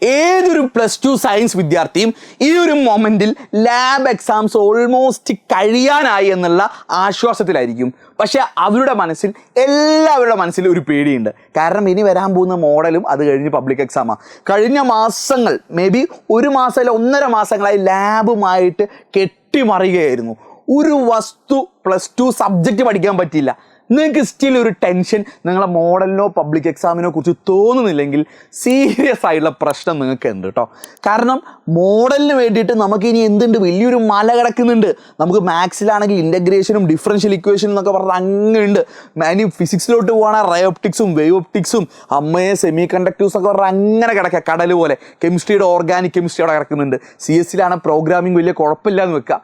ഏതൊരു +2 സയൻസ് വിദ്യാർത്ഥിയും ഈ ഒരു മൊമെന്റിൽ ലാബ് എക്സാംസ് ഓൾമോസ്റ്റ് കഴിയാനായി എന്നുള്ള ആശ്വാസത്തിലായിരിക്കും. പക്ഷെ അവരുടെ മനസ്സിൽ എല്ലാവരുടെ മനസ്സിൽ ഒരു പേടിയുണ്ട്. കാരണം ഇനി വരാൻ പോകുന്ന മോഡലും അത് കഴിഞ്ഞ് പബ്ലിക് എക്സാമാണ്. കഴിഞ്ഞ മാസങ്ങൾ മേ ബി 1 മാസം അല്ല 1.5 മാസങ്ങളായി ലാബുമായിട്ട് കെട്ടിമറിയുകയായിരുന്നു. ഒരു വസ്തു +2 സബ്ജക്റ്റ് പഠിക്കാൻ പറ്റിയില്ല. നിങ്ങൾക്ക് സ്റ്റിൽ ഒരു ടെൻഷൻ നിങ്ങളെ മോഡലിനോ പബ്ലിക് എക്സാമിനോ കുറിച്ച് തോന്നുന്നില്ലെങ്കിൽ സീരിയസ് ആയിട്ടുള്ള പ്രശ്നം നിങ്ങൾക്ക് ഉണ്ട് കേട്ടോ. കാരണം മോഡലിന് വേണ്ടിയിട്ട് നമുക്ക് ഇനി എന്തുണ്ട്, വലിയൊരു മല കിടക്കുന്നുണ്ട്. നമുക്ക് മാത്സിലാണെങ്കിൽ ഇൻ്റഗ്രേഷനും ഡിഫറൻഷ്യൽ ഇക്വേഷനും എന്നൊക്കെ പറഞ്ഞാൽ അങ്ങനെയുണ്ട്. ഇനി ഫിസിക്സിലോട്ട് പോകുകയാണെങ്കിൽ റേ ഒപ്റ്റിക്സും വേവ് ഒപ്റ്റിക്സും അമ്മയെ സെമി കണ്ടക്ടേഴ്സ് ഒക്കെ പറഞ്ഞാൽ അങ്ങനെ കിടക്കുക കടൽ പോലെ. കെമിസ്ട്രിയുടെ ഓർഗാനിക് കെമിസ്ട്രി അവിടെ കിടക്കുന്നുണ്ട്. CS പ്രോഗ്രാമിംഗ് വലിയ കുഴപ്പമില്ല എന്ന് വെക്കുക.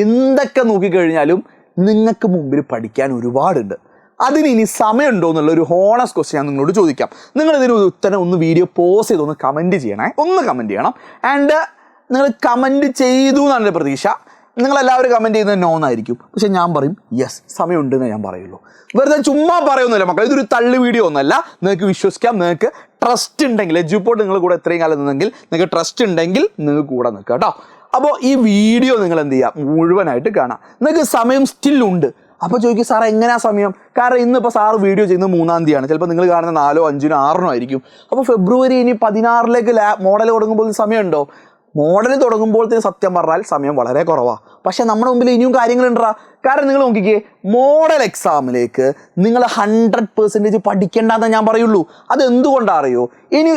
എന്തൊക്കെ നോക്കിക്കഴിഞ്ഞാലും നിങ്ങൾക്ക് മുമ്പിൽ പഠിക്കാൻ ഒരുപാടുണ്ട്. അതിന് ഇനി സമയമുണ്ടോ എന്നുള്ള ഒരു ഹോണസ്റ്റ് ക്വസ്റ്റ്യൻ ഞാൻ നിങ്ങളോട് ചോദിക്കാം. നിങ്ങളിതിന് ഉത്തരം ഒന്ന് വീഡിയോ പോസ് ചെയ്ത് ഒന്ന് കമൻറ്റ് ചെയ്യണേ. ഒന്ന് കമൻറ്റ് ചെയ്യണം. ആൻഡ് നിങ്ങൾ കമൻറ്റ് ചെയ്തു എന്നാണ് എൻ്റെ പ്രതീക്ഷ. നിങ്ങളെല്ലാവരും കമൻറ്റ് ചെയ്യുന്നത് നോ എന്നായിരിക്കും. പക്ഷെ ഞാൻ പറയും യെസ് സമയമുണ്ടെന്ന് ഞാൻ പറയുള്ളൂ. വെറുതെ ചുമ്മാ പറയുന്നില്ല മക്കൾ. ഇതൊരു തള്ളു വീഡിയോ ഒന്നല്ല. നിങ്ങൾക്ക് വിശ്വസിക്കാം. നിങ്ങൾക്ക് ട്രസ്റ്റ് ഉണ്ടെങ്കിൽ എഡ്യൂപോർട്ട് നിങ്ങൾ കൂടെ എത്രയും കാലം നിന്നെങ്കിൽ നിങ്ങൾക്ക് ട്രസ്റ്റ് ഉണ്ടെങ്കിൽ നിങ്ങൾക്ക് കൂടെ നിൽക്കുക കേട്ടോ. അപ്പോൾ ഈ വീഡിയോ നിങ്ങൾ എന്ത് ചെയ്യുക, മുഴുവനായിട്ട് കാണാം. നിങ്ങൾക്ക് സമയം സ്റ്റില്ലുണ്ട്. അപ്പോൾ ചോദിക്കും സാർ എങ്ങനെയാണ് സമയം? കാരണം ഇന്നിപ്പോൾ സാറ് വീഡിയോ ചെയ്യുന്നത് 3-ാം തീയതിയാണ്. ചിലപ്പോൾ നിങ്ങൾ കാണുന്ന 4-ഓ 5-നോ 6-നോ ആയിരിക്കും. അപ്പോൾ ഫെബ്രുവരി ഇനി 16-ലേക്ക് മോഡൽ തുടങ്ങുമ്പോൾ സമയമുണ്ടോ? മോഡൽ തുടങ്ങുമ്പോഴത്തേന് സത്യം പറഞ്ഞാൽ സമയം വളരെ കുറവാണ്. പക്ഷേ നമ്മുടെ മുമ്പിൽ ഇനിയും കാര്യങ്ങളുണ്ടാ. കാരണം നിങ്ങൾ നോക്കിക്കേ, മോഡൽ എക്സാമിലേക്ക് നിങ്ങൾ 100% പഠിക്കേണ്ടെന്നേ ഞാൻ പറയുള്ളൂ. അതെന്തുകൊണ്ടാണ് അറിയോ? ഇനി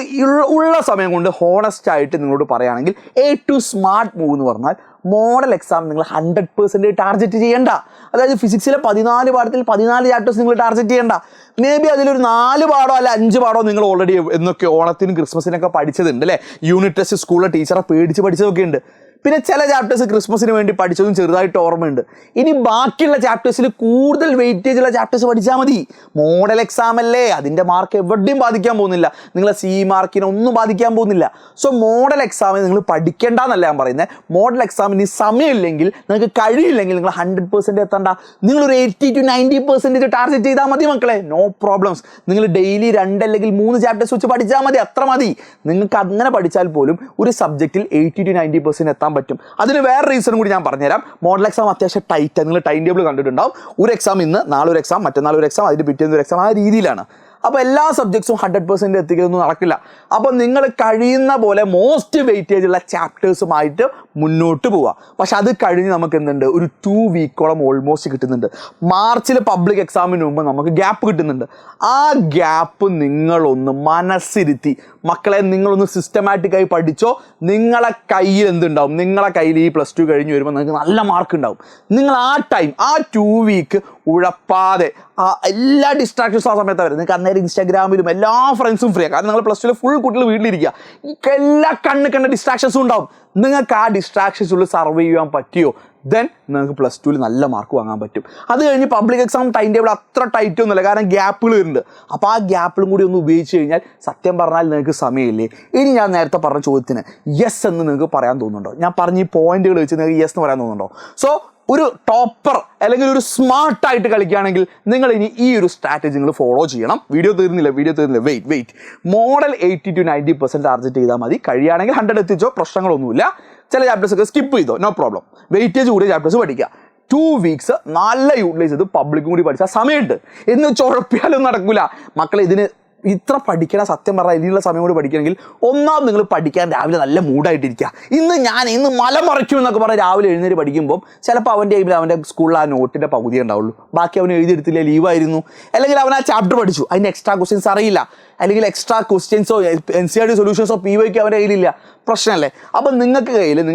ഉള്ള സമയം കൊണ്ട് ഹോണസ്റ്റ് ആയിട്ട് നിങ്ങളോട് പറയുകയാണെങ്കിൽ ഏറ്റവും സ്മാർട്ട് മൂവ് എന്ന് പറഞ്ഞാൽ മോഡൽ എക്സാം നിങ്ങൾ 100% ടാർഗറ്റ് ചെയ്യേണ്ട. അതായത് ഫിസിക്സിലെ 14 പാഠത്തിൽ 14 ചാപ്റ്റേഴ്സ് നിങ്ങൾ ടാർഗറ്റ് ചെയ്യേണ്ട. മേ ബി അതിലൊരു 4 പാഠോ അല്ല 5 പാഠോ നിങ്ങൾ ഓൾറെഡി എന്നൊക്കെ ഓണത്തിനും ക്രിസ്മസിനൊക്കെ പഠിച്ചതുണ്ട് അല്ലേ. യൂണിറ്റ് ടെസ്റ്റ് സ്കൂളിലെ ടീച്ചറെ പേടിച്ച് പഠിച്ചതൊക്കെ ഉണ്ട്. പിന്നെ ചില ചാപ്റ്റേഴ്സ് ക്രിസ്മസിന് വേണ്ടി പഠിച്ചതും ചെറുതായിട്ട് ഓർമ്മയുണ്ട്. ഇനി ബാക്കിയുള്ള ചാപ്റ്റേഴ്സിൽ കൂടുതൽ വെയിറ്റേജ് ഉള്ള ചാപ്റ്റേഴ്സ് പഠിച്ചാൽ മതി. മോഡൽ എക്സാം അല്ലേ, അതിൻ്റെ മാർക്ക് എവിടെയും ബാധിക്കാൻ പോകുന്നില്ല. നിങ്ങളെ C മാർക്കിനെ ഒന്നും ബാധിക്കാൻ പോകുന്നില്ല. സോ മോഡൽ എക്സാമിന് നിങ്ങൾ പഠിക്കേണ്ടെന്നല്ല ഞാൻ പറയുന്നത്. മോഡൽ എക്സാമിന് സമയമില്ലെങ്കിൽ, നിങ്ങൾക്ക് കഴിയില്ലെങ്കിൽ നിങ്ങൾ 100% എത്തണ്ട. നിങ്ങളൊരു 80 to 90% ടാർഗറ്റ് ചെയ്താൽ മതി മക്കളെ. No problems. നിങ്ങൾ ഡെയിലി 2 അല്ലെങ്കിൽ 3 ചാപ്റ്റേഴ്സ് വെച്ച് പഠിച്ചാൽ മതി. അത്ര മതി. നിങ്ങൾക്ക് അങ്ങനെ പഠിച്ചാൽ പോലും ഒരു സബ്ജക്റ്റിൽ 80 to 90% എത്താൻ പറ്റും. അതിന് വേറെ റീസൺ കൂടി ഞാൻ പറഞ്ഞുതരാം. മോഡൽ എക്സാം അത്യാവശ്യം ടൈറ്റ്. നിങ്ങൾ ടൈം ടേബിൾ കണ്ടിട്ടുണ്ടാവും. ഒരു എക്സാം ഇന്ന്, നാളെ ഒരു എക്സാം, മറ്റന്നാൾ ഒരു എക്സാം, അതിന് പിറ്റേന്ന് ഒരു എക്സാം, ആ രീതിയിലാണ്. അപ്പോൾ എല്ലാ സബ്ജക്ട്സും 100% എത്തിക്കുന്നൊന്നും നടക്കില്ല. അപ്പോൾ നിങ്ങൾ കഴിയുന്ന പോലെ മോസ്റ്റ് വെയിറ്റേജ് ഉള്ള ചാപ്റ്റേഴ്സുമായിട്ട് മുന്നോട്ട് പോവുക. പക്ഷെ അത് കഴിഞ്ഞ് നമുക്ക് എന്തുണ്ട്, ഒരു 2 വീക്കോളം ഓൾമോസ്റ്റ് കിട്ടുന്നുണ്ട്. മാർച്ചിൽ പബ്ലിക് എക്സാമിന് മുമ്പ് നമുക്ക് ഗ്യാപ്പ് കിട്ടുന്നുണ്ട്. ആ ഗ്യാപ്പ് നിങ്ങളൊന്ന് മനസ്സിരുത്തി മക്കളെ നിങ്ങളൊന്ന് സിസ്റ്റമാറ്റിക്കായി പഠിച്ചോ. നിങ്ങളെ കയ്യിൽ എന്തുണ്ടാവും, നിങ്ങളെ കയ്യിൽ ഈ +2 കഴിഞ്ഞ് വരുമ്പോൾ നിങ്ങൾക്ക് നല്ല മാർക്ക് ഉണ്ടാവും. നിങ്ങൾ ആ ടൈം, ആ 2 വീക്ക് ഉഴപ്പാതെ എല്ലാ ഡിസ്ട്രാക്ഷൻസും ആ സമയത്ത് വരും. നിങ്ങൾക്ക് അന്നേരം ഇൻസ്റ്റാഗ്രാമിലും എല്ലാ ഫ്രണ്ട്സും ഫ്രീ ആണ്. കാരണം നിങ്ങൾ +2 ഫുൾ കുട്ടികൾ വീട്ടിലിരിക്കുക. എല്ലാ കണ്ട ഡിസ്ട്രാക്ഷൻസും ഉണ്ടാവും. നിങ്ങൾക്ക് ആ ഡിസ്ട്രാക്ഷൻസുള്ളിൽ സർവൈവ് ചെയ്യാൻ പറ്റിയോ, ദെൻ നിങ്ങൾക്ക് +2 നല്ല മാർക്ക് വാങ്ങാൻ പറ്റും. അത് കഴിഞ്ഞ് പബ്ലിക് എക്സാം ടൈം ടേബിൾ അത്ര ടൈറ്റ് ഒന്നുമില്ല. കാരണം ഗ്യാപ്പുകൾ വരുന്നുണ്ട്. അപ്പോൾ ആ ഗ്യാപ്പിലും കൂടി ഒന്ന് ഉപയോഗിച്ച് കഴിഞ്ഞാൽ സത്യം പറഞ്ഞാൽ നിങ്ങൾക്ക് സമയമില്ലേ. ഇനി ഞാൻ നേരത്തെ പറഞ്ഞ ചോദ്യത്തിന് യെസ് എന്ന് നിങ്ങൾക്ക് പറയാൻ തോന്നുന്നുണ്ടോ? ഞാൻ പറഞ്ഞ ഈ പോയിന്റുകൾ വെച്ച് നിങ്ങൾക്ക് യെസ് എന്ന് പറയാൻ തോന്നുന്നുണ്ടോ? സോ ഒരു ടോപ്പർ അല്ലെങ്കിൽ ഒരു സ്മാർട്ടായിട്ട് കളിക്കുകയാണെങ്കിൽ നിങ്ങൾ ഇനി ഈ ഒരു സ്ട്രാറ്റജി നിങ്ങൾ ഫോളോ ചെയ്യണം. വീഡിയോ തീർന്നില്ല. വെയിറ്റ്. മോഡൽ 80 to 90% ടാർഗറ്റ് ചെയ്താൽ മതി. കഴിയുകയാണെങ്കിൽ 100 എത്തിച്ചോ, പ്രശ്നങ്ങളൊന്നുമില്ല. ചില ചാപ്റ്റേഴ്സ് ഒക്കെ സ്കിപ്പ് ചെയ്തോ, നോ പ്രോബ്ലം. വെയിറ്റേജ് കൂടിയ ചാപ്റ്റേഴ്സ് പഠിക്കുക. 2 വീക്സ് നല്ല യൂട്ടിലൈസ് ചെയ്ത് പബ്ലിക്കും കൂടി പഠിച്ചാൽ സമയമുണ്ട്. എന്ന് ചുഴപ്പിയാലും നടക്കില്ല മക്കളെ. ഇതിന് ഇത്ര പഠിക്കണം. സത്യം പറഞ്ഞാൽ ഇതിനുള്ള സമയം കൂടി പഠിക്കണമെങ്കിൽ ഒന്നാമത് നിങ്ങൾ പഠിക്കാൻ രാവിലെ നല്ല മൂഡായിട്ടിരിക്കുക. ഇന്ന് മല മറിക്കും എന്നൊക്കെ പറഞ്ഞാൽ രാവിലെ എഴുന്നേറ്റ് പഠിക്കുമ്പോൾ ചിലപ്പോൾ അവൻ്റെ ടൈമിൽ അവൻ്റെ സ്കൂളിൽ ആ നോട്ടിൻ്റെ പകുതി ഉണ്ടാവുള്ളൂ. ബാക്കി അവൻ എഴുതിയെടുത്തില്ല, ലീവായിരുന്നു. അല്ലെങ്കിൽ അവൻ ആ ചാപ്റ്റർ പഠിച്ചു, അതിന് എക്സ്ട്രാ ക്വസ്റ്റ്യൻസ് അറിയില്ല. അല്ലെങ്കിൽ എക്സ്ട്രാ ക്വസ്റ്റ്യൻസോ NCERT സൊല്യൂഷൻസോ PYക്ക് അവൻ്റെ കയ്യിലില്ല. പ്രശ്നമല്ലേ? അപ്പം നിങ്ങളുടെ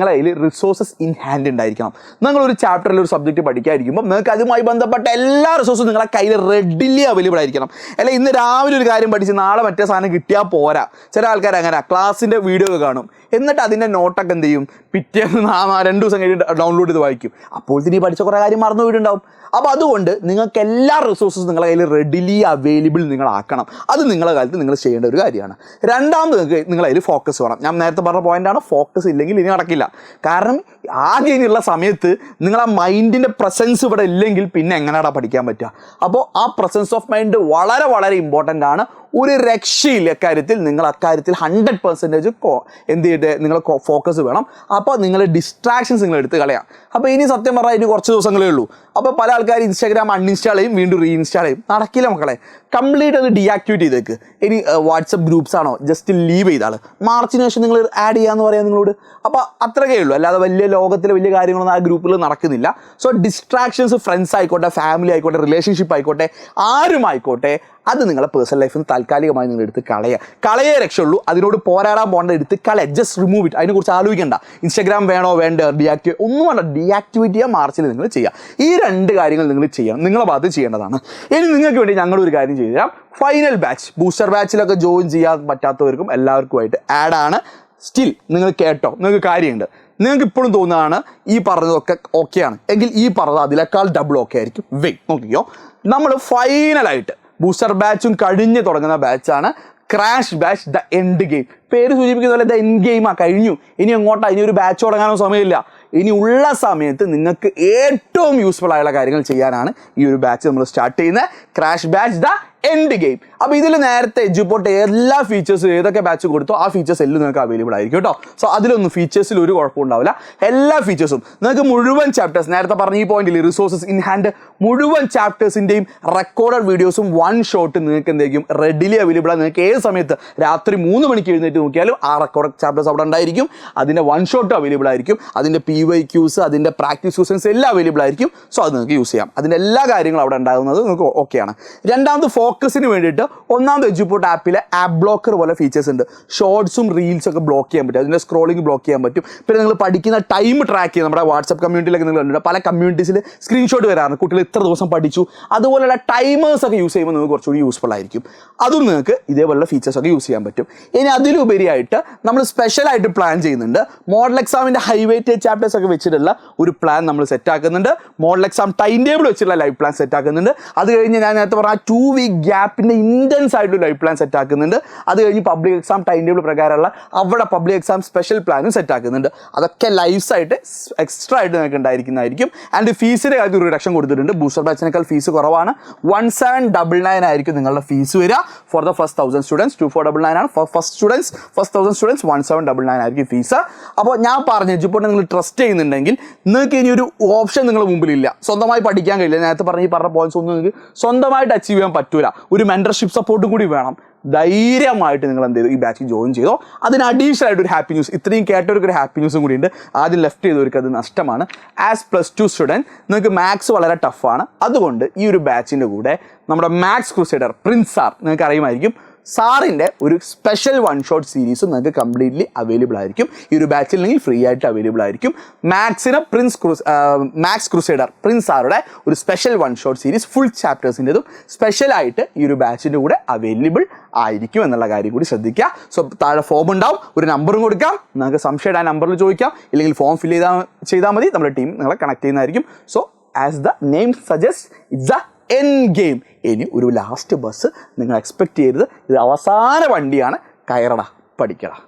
കയ്യിൽ റിസോഴ്സസ് ഇൻ ഹാൻഡ് ഉണ്ടായിരിക്കണം. നിങ്ങളൊരു ചാപ്റ്ററിൽ ഒരു സബ്ജക്റ്റ് പഠിക്കാതിരിക്കുമ്പോൾ നിങ്ങൾക്ക് അതുമായി ബന്ധപ്പെട്ട എല്ലാ റിസോഴ്സും നിങ്ങളുടെ കയ്യിൽ റെഡിലി അവൈലബിൾ ആയിരിക്കണം. അല്ലെ ഇന്ന് രാവിലെ ഒരു കാര്യം പഠിച്ച് നാളെ മറ്റേ സാധനം കിട്ടിയാൽ പോരാ. ചില ആൾക്കാർ അങ്ങനെ ക്ലാസ്സിൻ്റെ വീഡിയോ ഒക്കെ കാണും, എന്നിട്ട് അതിൻ്റെ നോട്ടൊക്കെ എന്ത് ചെയ്യും, പിറ്റേന്ന് 2 ദിവസം കഴിഞ്ഞ് ഡൗൺലോഡ് ചെയ്ത് വായിക്കും. അപ്പോൾ ഈ പഠിച്ച കുറേ കാര്യം മറന്നു പോയിട്ടുണ്ടാവും. അപ്പോൾ അതുകൊണ്ട് നിങ്ങൾക്ക് എല്ലാ റിസോഴ്സസും നിങ്ങളുടെ കയ്യിൽ റെഡിലി അവൈലബിൾ നിങ്ങളാക്കണം. അത് നിങ്ങളുടെ കാലത്ത് നിങ്ങൾ ചെയ്യേണ്ട ഒരു കാര്യമാണ്. രണ്ടാമത് നിങ്ങൾ അതിൽ ഫോക്കസ് വേണം. ഞാൻ നേരത്തെ പറഞ്ഞ പോയിൻ്റാണ്, ഫോക്കസ് ഇല്ലെങ്കിൽ ഇനി നടക്കില്ല. കാരണം ആകെ ഇനിയുള്ള സമയത്ത് നിങ്ങൾ ആ മൈൻഡിൻ്റെ പ്രസൻസ് ഇവിടെ ഇല്ലെങ്കിൽ പിന്നെ എങ്ങനെയാണ് പഠിക്കാൻ പറ്റുക? അപ്പോൾ ആ പ്രസൻസ് ഓഫ് മൈൻഡ് വളരെ വളരെ ഇമ്പോർട്ടൻ്റ് ആണ്. ഒരു രക്ഷയില്ല അക്കാര്യത്തിൽ. നിങ്ങൾ അക്കാര്യത്തിൽ 100% എന്ത് ചെയ്തിട്ട് നിങ്ങൾ ഫോക്കസ് വേണം. അപ്പോൾ നിങ്ങൾ ഡിസ്ട്രാക്ഷൻസ് നിങ്ങൾ എടുത്ത് കളയാം. അപ്പോൾ ഇനി സത്യം പറഞ്ഞാൽ ഇനി കുറച്ച് ദിവസങ്ങളേ ഉള്ളൂ. അപ്പോൾ പല ആൾക്കാർ ഇൻസ്റ്റാഗ്രാം അൺഇൻസ്റ്റാൾ ചെയ്യും, വീണ്ടും റീഇൻസ്റ്റാൾ ചെയ്യും. നടക്കില്ല മക്കളെ. കംപ്ലീറ്റ് അത് ഡീആക്ടിവേറ്റ് ചെയ്തേക്ക്. ഇനി വാട്സപ്പ് ഗ്രൂപ്പ്സ് ആണോ ജസ്റ്റ് ലീവ് ചെയ്താൽ മാർച്ചിന് ശേഷം നിങ്ങൾ ആഡ് ചെയ്യാമെന്ന് പറയാം നിങ്ങളോട്. അപ്പോൾ അത്രയൊക്കെ ഉള്ളൂ. അല്ലാതെ വലിയ ലോകത്തിലെ വലിയ കാര്യങ്ങളൊന്നും ആ ഗ്രൂപ്പിൽ നടക്കുന്നില്ല. സോ ഡിസ്ട്രാക്ഷൻസ് ഫ്രണ്ട്സ് ആയിക്കോട്ടെ, ഫാമിലി ആയിക്കോട്ടെ, റിലേഷൻഷിപ്പ് ആയിക്കോട്ടെ, ആരുമായിക്കോട്ടെ, അത് നിങ്ങളെ പേഴ്സണൽ ലൈഫിൽ നിന്ന് താൽക്കാലികമായി നിങ്ങൾ എടുത്ത് കളയേ രക്ഷയുള്ളൂ. അതിനോട് പോരാടാൻ പോകേണ്ട എടുത്ത് ജസ്റ്റ് റിമൂവ് ഇറ്റ്. അതിനെക്കുറിച്ച് ആലോചിക്കേണ്ട. ഇൻസ്റ്റാഗ്രാം വേണോ വേണ്ട, ഡീആക്ടിവേറ്റ് ഒന്നും വേണ്ട. ഡീആക്ടിവേറ്റ് ചെയ്യുക, മാർച്ചിൽ നിങ്ങൾ ചെയ്യുക. ഈ 2 കാര്യങ്ങൾ നിങ്ങൾ ചെയ്യണം, നിങ്ങളെ ഭാഗത്ത് ചെയ്യേണ്ടതാണ്. ഇനി നിങ്ങൾക്ക് വേണ്ടി ഞങ്ങളൊരു കാര്യം ചെയ്തു തരാം. ഫൈനൽ ബാച്ച്, ബൂസ്റ്റർ ബാച്ചിലൊക്കെ ജോയിൻ ചെയ്യാൻ പറ്റാത്തവർക്കും എല്ലാവർക്കുമായിട്ട് ആഡാണ്. സ്റ്റിൽ നിങ്ങൾ കേട്ടോ, നിങ്ങൾക്ക് കാര്യമുണ്ട്. നിങ്ങൾക്ക് ഇപ്പോഴും തോന്നുകയാണ് ഈ പറഞ്ഞതൊക്കെ ഓക്കെയാണ് എങ്കിൽ ഈ പറഞ്ഞത് അതിനേക്കാൾ ഡബിൾ ഓക്കെ ആയിരിക്കും. നോക്കിയോ, നമ്മൾ ഫൈനലായിട്ട് ബൂസ്റ്റർ ബാച്ചും കഴിഞ്ഞ് തുടങ്ങുന്ന ബാച്ചാണ് crash batch the end game. പേര് സൂചിപ്പിക്കുന്ന പോലെ ദ എൻഡ് ഗെയിമാണ്. കഴിഞ്ഞു. ഇനി എങ്ങോട്ടാണ്? ഇനി ഒരു ബാച്ച് തുടങ്ങാനോ സമയമില്ല. ഇനി ഉള്ള സമയത്ത് നിങ്ങൾക്ക് ഏറ്റവും യൂസ്ഫുൾ ആയുള്ള കാര്യങ്ങൾ ചെയ്യാനാണ് ഈ ഒരു ബാച്ച് നമ്മൾ സ്റ്റാർട്ട് ചെയ്യുന്നത്. Crash batch the end game. അപ്പോൾ ഇതിൽ നേരത്തെ എഡ്യൂപോർട്ട് എല്ലാ ഫീച്ചേഴ്സും ഏതൊക്കെ ബാച്ച് കൊടുത്തോ ആ ഫീച്ചേഴ്സ് എല്ലാം നിങ്ങൾക്ക് അവൈലബിൾ ആയിരിക്കും കേട്ടോ. സോ അതിലൊന്നും ഫീച്ചേഴ്സിൽ ഒരു കുഴപ്പം ഉണ്ടാവില്ല. എല്ലാ ഫീച്ചേഴ്സും നിങ്ങൾക്ക് മുഴുവൻ ചാപ്റ്റേഴ്സ്, നേരത്തെ പറഞ്ഞ ഈ പോയിന്റിൽ റിസോഴ്സസ് ഇൻ ഹാൻഡ്, മുഴുവൻ ചാപ്റ്റേഴ്സിൻ്റെയും റെക്കോർഡഡ് വീഡിയോസും വൺ ഷോട്ട് നിങ്ങൾക്ക് എന്തായിരിക്കും റെഡിലി അവൈലബിൾ ആണ്. നിങ്ങൾക്ക് ഏത് സമയത്ത് രാത്രി 3 മണിക്ക് എഴുന്നേറ്റ് നോക്കിയാലും ആ റെക്കോർഡ് ചാപ്റ്റേഴ്സ് അവിടെ ഉണ്ടായിരിക്കും. അതിൻ്റെ വൺ ഷോട്ട് അവൈലബിൾ ആയിരിക്കും. അതിൻ്റെ PYQs, അതിൻ്റെ പ്രാക്ടീസ് ക്വസ്റ്റൻസ് എല്ലാം അവൈലബിൾ ആയിരിക്കും. സോ അത് നിങ്ങൾക്ക് യൂസ് ചെയ്യാം. അതിൻ്റെ എല്ലാ കാര്യങ്ങളും അവിടെ ഉണ്ടാകുന്നത് നിങ്ങൾക്ക് ഓക്കെയാണ്. രണ്ടാമത് ഫോക്കസിന് വേണ്ടിയിട്ട് ഒന്നാമത് എഡ്യൂപോർട്ട് ആപ്പിലെ ആപ്പ് ബ്ലോക്കർ പോലെ ഫീച്ചേഴ്സ് ഉണ്ട്. ഷോർട്സും റീൽസും ഒക്കെ ബ്ലോക്ക് ചെയ്യാൻ പറ്റും. അതിൻ്റെ സ്ക്രോളിംഗ് ബ്ലോക്ക് ചെയ്യാൻ പറ്റും. പിന്നെ നിങ്ങൾ പഠിക്കുന്ന ടൈം ട്രാക്ക് ചെയ്യും. നമ്മുടെ വാട്സപ്പ് കമ്മ്യൂണിറ്റിയിലൊക്കെ നിങ്ങൾ കണ്ടിട്ടുണ്ട്, പല കമ്മ്യൂണിറ്റീസിൽ സ്ക്രീൻഷോട്ട് വരാറുണ്ട്. കുട്ടികൾ ഇത്ര ദിവസം പഠിച്ചു. അതുപോലെയുള്ള ടൈമേഴ്സ് ഒക്കെ യൂസ് ചെയ്യുമ്പോൾ നിങ്ങൾക്ക് കുറച്ചുകൂടി യൂസ്ഫുൾ ആയിരിക്കും. അതും നിങ്ങൾക്ക് ഇതേപോലുള്ള ഫീച്ചേഴ്സ് ഒക്കെ യൂസ് ചെയ്യാൻ പറ്റും. ഇനി അതിലുപരിയായിട്ട് നമ്മൾ സ്പെഷ്യലായിട്ട് പ്ലാൻ ചെയ്യുന്നുണ്ട്. മോഡൽ എക്സാമിൻ്റെ ഹൈ വെയിറ്റേജ് ചാപ്റ്റേഴ്സ് ഒക്കെ വെച്ചിട്ടുള്ള ഒരു പ്ലാൻ നമ്മൾ സെറ്റ് ആക്കുന്നുണ്ട്. മോഡൽ എക്സാം ടൈം ടേബിൾ വെച്ചിട്ടുള്ള ലൈവ് പ്ലാൻ സെറ്റ് ആക്കുന്നുണ്ട്. അത് കഴിഞ്ഞ് ഞാൻ നേരത്തെ പറഞ്ഞ 2 വീക്ക് ഗ്യാപ്പിൻ്റെ ഇൻറ്റൻസ് ആയിട്ട് ലൈവ് പ്ലാൻ സെറ്റ് ആക്കുന്നുണ്ട്. അത് കഴിഞ്ഞ് പബ്ലിക് എക്സാം ടൈം ടേബിൾ പ്രകാരമുള്ള അവിടെ പബ്ലിക് എക്സാം സ്പെഷ്യൽ പ്ലാനും സെറ്റ് ആക്കുന്നുണ്ട്. അതൊക്കെ ലൈവ്സ് ആയിട്ട് എക്സ്ട്രാ ആയിട്ട് നിങ്ങൾക്ക് ഉണ്ടായിരിക്കുന്നതായിരിക്കും. ആൻഡ് ഫീസിൻ്റെ കാര്യത്തിൽ ഒരു റിഡക്ഷൻ കൊടുത്തിട്ടുണ്ട്. ബൂസ്റ്റർ ബാച്ചിനേക്കാൾ ഫീസ് കുറവാണ്. 1799 ആയിരിക്കും നിങ്ങളുടെ ഫീസ് വരിക ഫോർ ദ ഫസ്റ്റ് 1000 സ്റ്റുഡൻസ്. 2499 ആണ് ഫോർ ഫസ്റ്റ് 1000 സ്റ്റുഡൻസ്. 1799 ആയിരിക്കും ഫീസ്. അപ്പോൾ ഞാൻ പറഞ്ഞു എഡ്യൂപോർട്ട് നിങ്ങൾ ട്രസ്റ്റ് ചെയ്യുന്നുണ്ടെങ്കിൽ നിങ്ങൾക്ക് ഇനി ഒരു ഓപ്ഷൻ നിങ്ങളുടെ മുമ്പിലില്ല. സ്വന്തമായി പഠിക്കാൻ കഴിയില്ല. നേരത്തെ പറഞ്ഞ പോയിന്റ്സ് ഒന്നും നിങ്ങൾക്ക് സ്വന്തമായിട്ട് അച്ചീവ് ചെയ്യാൻ പറ്റൂല. ഒരു മെന്റർഷിപ്പ് സപ്പോർട്ടും കൂടി വേണം. ധൈര്യമായിട്ട് നിങ്ങൾ എന്ത് ചെയ്തു, ഈ ബാച്ചിൽ ജോയിൻ ചെയ്തോ. അതിന് അഡീഷണൽ ആയിട്ട് ഒരു ഹാപ്പി ന്യൂസ്, ഇത്രയും കേട്ടവർക്ക് ഒരു ഹാപ്പി ന്യൂസും കൂടി ഉണ്ട്. ആദ്യം ലെഫ്റ്റ് ചെയ്തവർക്ക് അത് നഷ്ടമാണ്. ആസ് +2 സ്റ്റുഡൻറ്റ് നിങ്ങൾക്ക് മാത്സ് വളരെ ടഫാണ്. അതുകൊണ്ട് ഈ ഒരു ബാച്ചിൻ്റെ കൂടെ നമ്മുടെ മാത്സ് ക്രൂസൈഡർ പ്രിൻസ് സാർ, നിങ്ങൾക്ക് അറിയുമായിരിക്കും, സാറിൻ്റെ ഒരു സ്പെഷ്യൽ വൺ ഷോട്ട് സീരീസും നിങ്ങൾക്ക് കംപ്ലീറ്റ്ലി അവൈലബിൾ ആയിരിക്കും. ഈ ഒരു ബാച്ചിൽ നിങ്ങൾ ഫ്രീ ആയിട്ട് അവൈലബിൾ ആയിരിക്കും. മാത്സ് ക്രൂസൈഡർ പ്രിൻസ് സാറുടെ ഒരു special one shot series full ചാപ്റ്റേഴ്സിൻ്റെതും സ്പെഷ്യലായിട്ട് ഈ ഒരു ബാച്ചിൻ്റെ കൂടെ അവൈലബിൾ ആയിരിക്കും എന്നുള്ള കാര്യം കൂടി ശ്രദ്ധിക്കുക. സോ താഴെ ഫോം ഉണ്ടാവും, ഒരു നമ്പറും കൊടുക്കാം. നിങ്ങൾക്ക് സംശയം ആ നമ്പറിൽ ചോദിക്കാം, ഇല്ലെങ്കിൽ ഫോം ഫില്ല് ചെയ്താൽ മതി. നമ്മുടെ ടീം നിങ്ങളെ കണക്ട് ചെയ്യുന്നതായിരിക്കും. So as the name suggest, it's the end game. ഇനി ഒരു ലാസ്റ്റ് ബസ് നിങ്ങൾ എക്സ്പെക്ട് ചെയ്യരുത്. ഇത് അവസാന വണ്ടിയാണ്. കയറടാ, പഠിക്കടാ.